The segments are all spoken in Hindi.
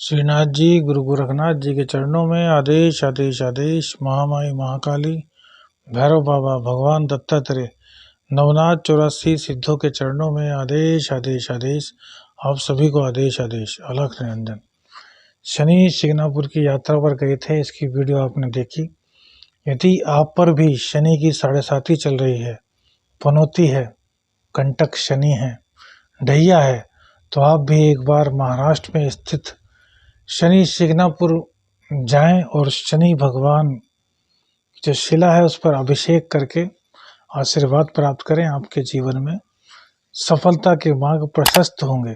श्रीनाथ जी गुरु गोरखनाथ जी के चरणों में आदेश आदेश आदेश। महामाई महाकाली भैरव बाबा भगवान दत्तात्रेय नवनाथ 84 सिद्धों के चरणों में आदेश आदेश आदेश। आप सभी को आदेश आदेश। अलख निरंजन। शनि शिंगणापुर की यात्रा पर गए थे, इसकी वीडियो आपने देखी। यदि आप पर भी शनि की 7.5 चल रही है, पनौती है, कंटक शनि है, ढैया है, तो आप भी एक बार महाराष्ट्र में स्थित शनि शिंगणापुर जाएं और शनि भगवान की जो शिला है उस पर अभिषेक करके आशीर्वाद प्राप्त करें। आपके जीवन में सफलता के मार्ग प्रशस्त होंगे।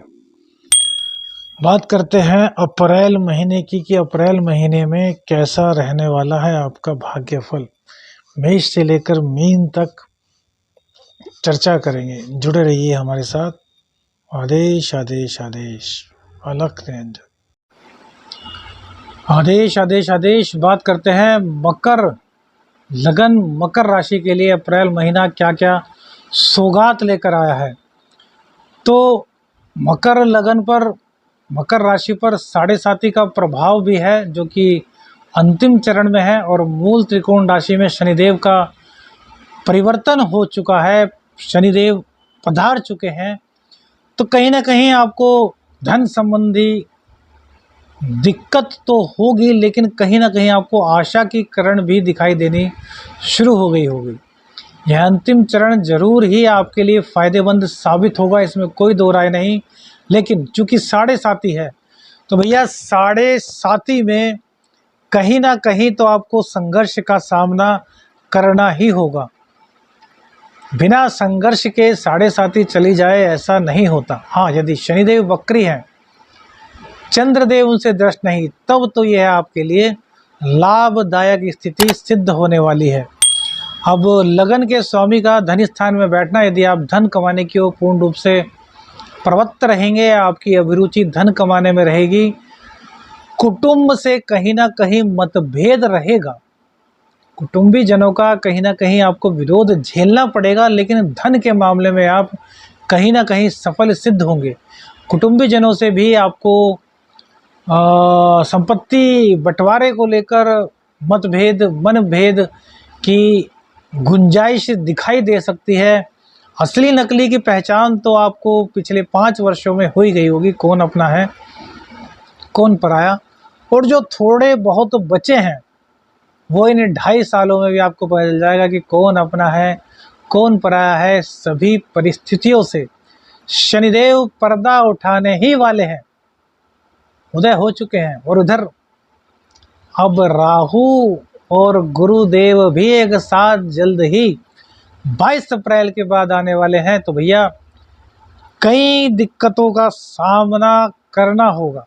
बात करते हैं अप्रैल महीने की कि अप्रैल महीने में कैसा रहने वाला है आपका भाग्यफल। मेष से लेकर मीन तक चर्चा करेंगे, जुड़े रहिए हमारे साथ। आदेश आदेश आदेश। अलख निरंजन। आदेश आदेश आदेश। बात करते हैं मकर लगन, मकर राशि के लिए अप्रैल महीना क्या क्या सौगात लेकर आया है। तो मकर लगन पर, मकर राशि पर 7.5 का प्रभाव भी है जो कि अंतिम चरण में है, और मूल त्रिकोण राशि में शनिदेव का परिवर्तन हो चुका है, शनिदेव पधार चुके हैं। तो कहीं ना कहीं आपको धन संबंधी दिक्कत तो होगी, लेकिन कहीं ना कहीं आपको आशा की किरण भी दिखाई देनी शुरू हो गई होगी। यह अंतिम चरण जरूर ही आपके लिए फ़ायदेमंद साबित होगा, इसमें कोई दो राय नहीं। लेकिन चूंकि 7.5 है तो भैया 7.5 में कहीं ना कहीं तो आपको संघर्ष का सामना करना ही होगा। बिना संघर्ष के 7.5 चली जाए ऐसा नहीं होता। हाँ, यदि शनिदेव वक्री हैं, चंद्रदेव उनसे दृष्ट नहीं, तब तो यह आपके लिए लाभदायक स्थिति सिद्ध होने वाली है। अब लगन के स्वामी का धन स्थान में बैठना, यदि आप धन कमाने की ओर पूर्ण रूप से प्रवृत्त रहेंगे, आपकी अभिरुचि धन कमाने में रहेगी, कुटुंब से कहीं ना कहीं मतभेद रहेगा, कुटुंबी जनों का कहीं ना कहीं आपको विरोध झेलना पड़ेगा, लेकिन धन के मामले में आप कहीं ना कहीं सफल सिद्ध होंगे। कुटुंबी जनों से भी आपको संपत्ति बंटवारे को लेकर मतभेद, मनभेद की गुंजाइश दिखाई दे सकती है। असली नकली की पहचान तो आपको पिछले 5 वर्षों में हो ही गई होगी, कौन अपना है कौन पराया। और जो थोड़े बहुत बचे हैं वो इन 2.5 सालों में भी आपको पता चल जाएगा कि कौन अपना है कौन पराया है। सभी परिस्थितियों से शनिदेव पर्दा उठाने ही वाले हैं, उदय हो चुके हैं। और उधर अब राहु और गुरुदेव भी एक साथ जल्द ही 22 अप्रैल के बाद आने वाले हैं। तो भैया कई दिक्कतों का सामना करना होगा।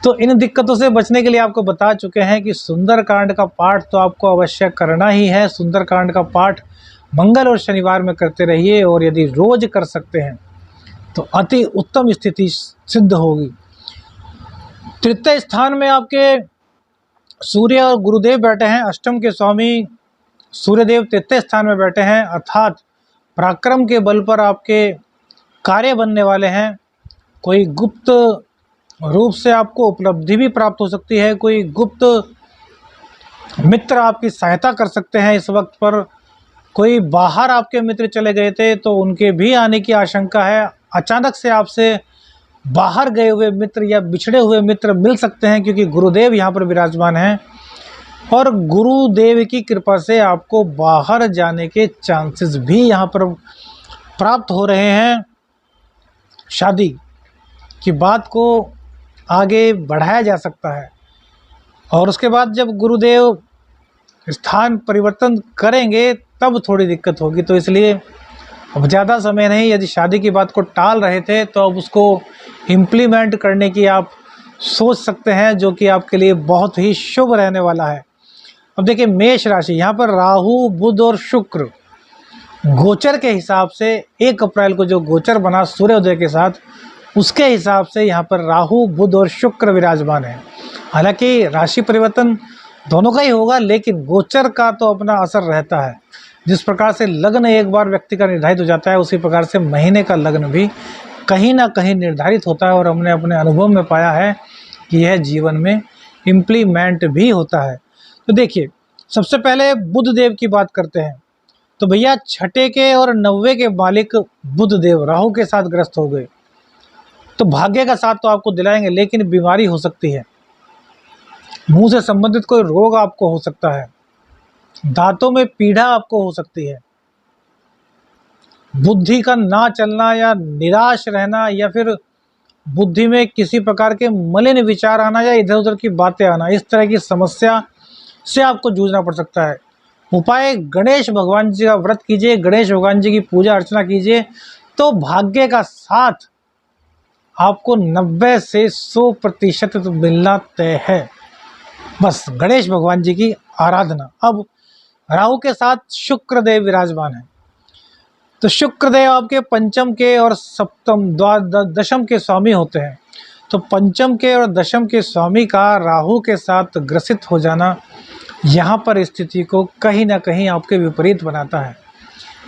तो इन दिक्कतों से बचने के लिए आपको बता चुके हैं कि सुंदरकांड का पाठ तो आपको अवश्य करना ही है। सुंदरकांड का पाठ मंगल और शनिवार में करते रहिए, और यदि रोज कर सकते हैं तो अति उत्तम स्थिति सिद्ध होगी। तृतीय स्थान में आपके सूर्य और गुरुदेव बैठे हैं। अष्टम के स्वामी सूर्यदेव तृतीय स्थान में बैठे हैं, अर्थात पराक्रम के बल पर आपके कार्य बनने वाले हैं। कोई गुप्त रूप से आपको उपलब्धि भी प्राप्त हो सकती है, कोई गुप्त मित्र आपकी सहायता कर सकते हैं इस वक्त पर। कोई बाहर आपके मित्र चले गए थे तो उनके भी आने की आशंका है। अचानक से आपसे बाहर गए हुए मित्र या बिछड़े हुए मित्र मिल सकते हैं, क्योंकि गुरुदेव यहाँ पर विराजमान हैं, और गुरुदेव की कृपा से आपको बाहर जाने के चांसेस भी यहाँ पर प्राप्त हो रहे हैं। शादी की बात को आगे बढ़ाया जा सकता है। और उसके बाद जब गुरुदेव स्थान परिवर्तन करेंगे तब थोड़ी दिक्कत होगी। तो इसलिए अब ज़्यादा समय नहीं, यदि शादी की बात को टाल रहे थे तो अब उसको इम्प्लीमेंट करने की आप सोच सकते हैं, जो कि आपके लिए बहुत ही शुभ रहने वाला है। अब देखिए मेष राशि, यहाँ पर राहु बुध और शुक्र गोचर के हिसाब से 1 अप्रैल को जो गोचर बना सूर्योदय के साथ, उसके हिसाब से यहाँ पर राहु बुध और शुक्र विराजमान है। हालांकि राशि परिवर्तन दोनों का ही होगा, लेकिन गोचर का तो अपना असर रहता है। जिस प्रकार से लग्न एक बार व्यक्ति का निर्धारित हो जाता है, उसी प्रकार से महीने का लग्न भी कहीं ना कहीं निर्धारित होता है और हमने अपने अनुभव में पाया है कि यह जीवन में इम्प्लीमेंट भी होता है। तो देखिए, सबसे पहले बुध देव की बात करते हैं। तो भैया छठे के और 90 के मालिक बुध देव राहु के साथ ग्रस्त हो गए, तो भाग्य का साथ तो आपको दिलाएंगे, लेकिन बीमारी हो सकती है, मुंह से संबंधित कोई रोग आपको हो सकता है, दांतों में पीड़ा आपको हो सकती है, बुद्धि का ना चलना या निराश रहना, या फिर बुद्धि में किसी प्रकार के मलिन विचार आना या इधर उधर की बातें आना, इस तरह की समस्या से आपको जूझना पड़ सकता है। उपाय, गणेश भगवान जी का व्रत कीजिए, गणेश भगवान जी की पूजा अर्चना कीजिए, तो भाग्य का साथ आपको 90 से 100% तो मिलना तय है। बस गणेश भगवान जी की आराधना। अब राहु के साथ शुक्र देव विराजमान है, तो शुक्र देव आपके पंचम के और सप्तम दशम के स्वामी होते हैं। तो पंचम के और दशम के स्वामी का राहु के साथ ग्रसित हो जाना यहाँ पर स्थिति को कहीं ना कहीं आपके विपरीत बनाता है।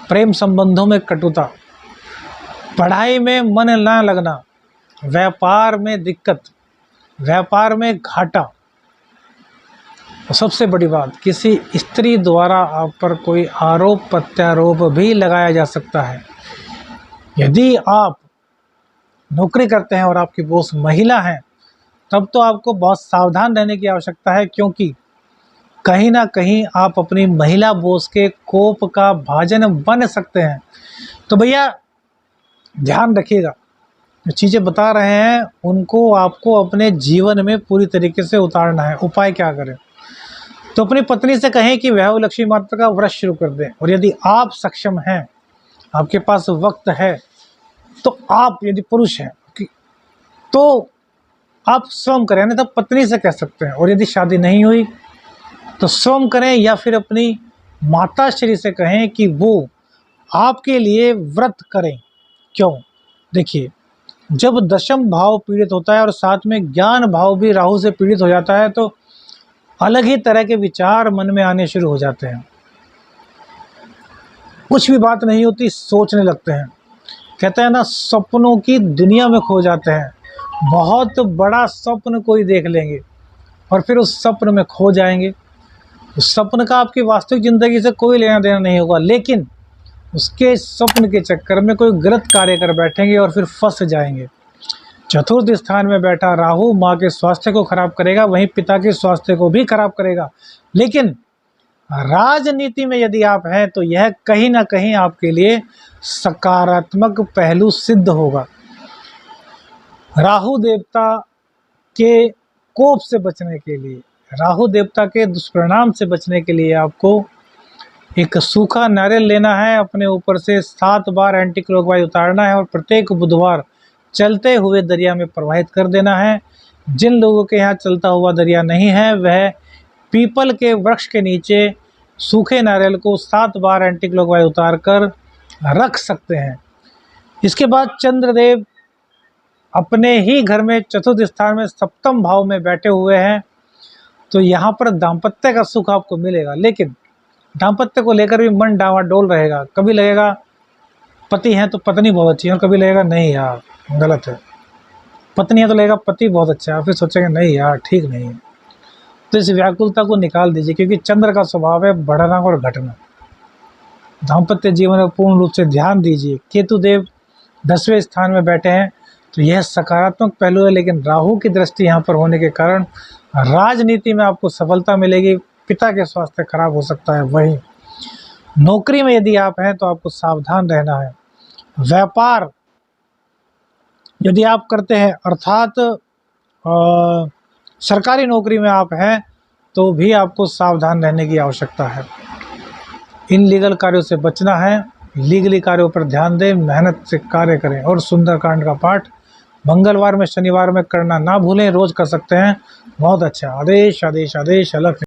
प्रेम संबंधों में कटुता, पढ़ाई में मन ना लगना, व्यापार में दिक्कत, व्यापार में घाटा, और सबसे बड़ी बात, किसी स्त्री द्वारा आप पर कोई आरोप प्रत्यारोप भी लगाया जा सकता है। यदि आप नौकरी करते हैं और आपकी बॉस महिला है, तब तो आपको बहुत सावधान रहने की आवश्यकता है, क्योंकि कहीं ना कहीं आप अपनी महिला बॉस के कोप का भाजन बन सकते हैं। तो भैया ध्यान रखिएगा, जो चीज़ें बता रहे हैं उनको आपको अपने जीवन में पूरी तरीके से उतारना है। उपाय क्या करें? तो अपनी पत्नी से कहें कि वह लक्ष्मी माता का व्रत शुरू कर दें, और यदि आप सक्षम हैं, आपके पास वक्त है, तो आप, यदि पुरुष हैं तो आप स्वयं करें, नहीं तो पत्नी से कह सकते हैं। और यदि शादी नहीं हुई तो स्वयं करें, या फिर अपनी माताश्री से कहें कि वो आपके लिए व्रत करें। क्यों? देखिए, जब दशम भाव पीड़ित होता है और साथ में ज्ञान भाव भी राहु से पीड़ित हो जाता है, तो अलग ही तरह के विचार मन में आने शुरू हो जाते हैं, कुछ भी बात नहीं होती, सोचने लगते हैं। कहते हैं ना, सपनों की दुनिया में खो जाते हैं। बहुत बड़ा स्वप्न कोई देख लेंगे और फिर उस स्वप्न में खो जाएंगे। उस स्वप्न का आपकी वास्तविक ज़िंदगी से कोई लेना देना नहीं होगा, लेकिन उसके स्वप्न के चक्कर में कोई गलत कार्य कर बैठेंगे और फिर फंस जाएंगे। चतुर्थ स्थान में बैठा राहु माँ के स्वास्थ्य को खराब करेगा, वहीं पिता के स्वास्थ्य को भी खराब करेगा। लेकिन राजनीति में यदि आप हैं तो यह कहीं ना कहीं आपके लिए सकारात्मक पहलू सिद्ध होगा। राहु देवता के कोप से बचने के लिए, राहु देवता के दुष्परिणाम से बचने के लिए आपको एक सूखा नारियल लेना है, अपने ऊपर से 7 बार एंटी क्लॉकवाइज उतारना है और प्रत्येक बुधवार चलते हुए दरिया में प्रवाहित कर देना है। जिन लोगों के यहाँ चलता हुआ दरिया नहीं है, वह पीपल के वृक्ष के नीचे सूखे नारियल को 7 बार एंटी क्लॉकवाइज उतार कर रख सकते हैं। इसके बाद चंद्रदेव अपने ही घर में चतुर्थ स्थान में सप्तम भाव में बैठे हुए हैं, तो यहाँ पर दाम्पत्य का सुख आपको मिलेगा, लेकिन दाम्पत्य को लेकर भी मन डावाडोल रहेगा। कभी लगेगा पति हैं तो पत्नी बहुत अच्छी है, और कभी लगेगा नहीं यार गलत है, पत्नी है तो लगेगा पति बहुत अच्छा है, फिर सोचेंगे नहीं यार ठीक नहीं है। तो इस व्याकुलता को निकाल दीजिए, क्योंकि चंद्र का स्वभाव है बढ़ना और घटना। दाम्पत्य जीवन में पूर्ण रूप से ध्यान दीजिए। केतु देव 10वें स्थान में बैठे हैं, तो यह सकारात्मक पहलू है, लेकिन राहु की दृष्टि यहाँ पर होने के कारण राजनीति में आपको सफलता मिलेगी, पिता के स्वास्थ्य खराब हो सकता है। वहीं नौकरी में यदि आप हैं तो आपको सावधान रहना है। व्यापार यदि आप करते हैं, अर्थात सरकारी नौकरी में आप हैं, तो भी आपको सावधान रहने की आवश्यकता है। इन लीगल कार्यों से बचना है, लीगली कार्यों पर ध्यान दें, मेहनत से कार्य करें। और सुंदरकांड का पाठ मंगलवार में, शनिवार में करना ना भूलें, रोज कर सकते हैं। बहुत अच्छा। आदेश आदेश आदेश अलग।